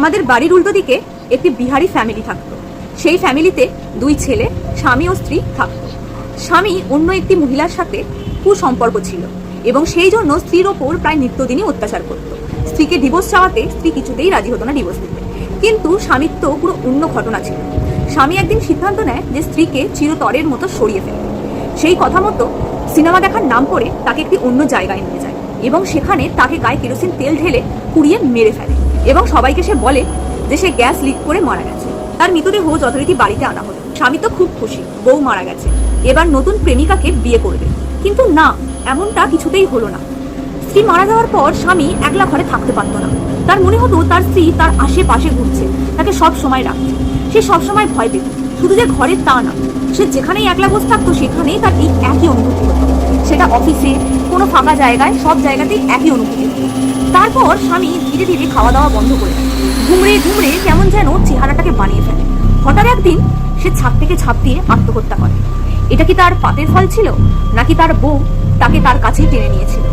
আমাদের বাড়ির উল্টো দিকে একটি বিহারি ফ্যামিলি থাকতো। সেই ফ্যামিলিতে দুই ছেলে, স্বামী ও স্ত্রী থাকতো। স্বামী অন্য একটি মহিলার সাথে কুসম্পর্ক ছিল এবং সেই জন্য স্ত্রীর ওপর প্রায় নিত্যদিনই অত্যাচার করত। স্ত্রীকে ডিভোর্স চাওয়াতে স্ত্রী কিছুতেই রাজি হতো না ডিভোর্স দিতে। কিন্তু স্বামীর তো পুরো অন্য ঘটনা ছিল। স্বামী একদিন সিদ্ধান্ত নেয় যে স্ত্রীকে চিরতরের মতো সরিয়ে ফেলবে। সেই কথা মতো সিনেমা দেখার নাম করে তাকে একটি অন্য জায়গায় নিয়ে যায় এবং সেখানে তাকে গায়ে কেরোসিন তেল ঢেলে পুড়িয়ে মেরে ফেলে এবং সবাইকে সে বলে যে সে গ্যাস লিক করে মারা গেছে। তার মৃতদেহ যথারীতি বাড়িতে আনা হলো। স্বামী তো খুব খুশি, বউ মারা গেছে, এবার নতুন প্রেমিকাকে বিয়ে করবে। কিন্তু না, এমনটা কিছুতেই হলো না। স্ত্রী মারা যাওয়ার পর স্বামী একলা ঘরে থাকতে পারতো না। তার মনে হতো তার স্ত্রী তার আশেপাশে ঘুরছে, তাকে সব সময় রাখছে। সে সবসময় ভয় পেত। শুধু যে ঘরে তা না, সে যেখানেই একলা বসে থাকতো সেখানেই তার এই একই অনুভূতি হতো। সেটা অফিসে, কোনো ফাঁকা জায়গায়, সব জায়গাতেই একই অনুভূতি হতো। তারপর স্বামী ধীরে ধীরে খাওয়া দাওয়া বন্ধ করে দেয়। ঘুমড়ে ঘুমড়ে কেমন যেন চেহারাটাকে বানিয়ে ফেলে। হঠাৎ একদিন সে ছাদ থেকে ঝাঁপ দিয়ে আত্মহত্যা করে। এটা কি তার পাপের ফল ছিল, নাকি তার বউ তাকে তার কাছেই টেনে নিয়েছিল?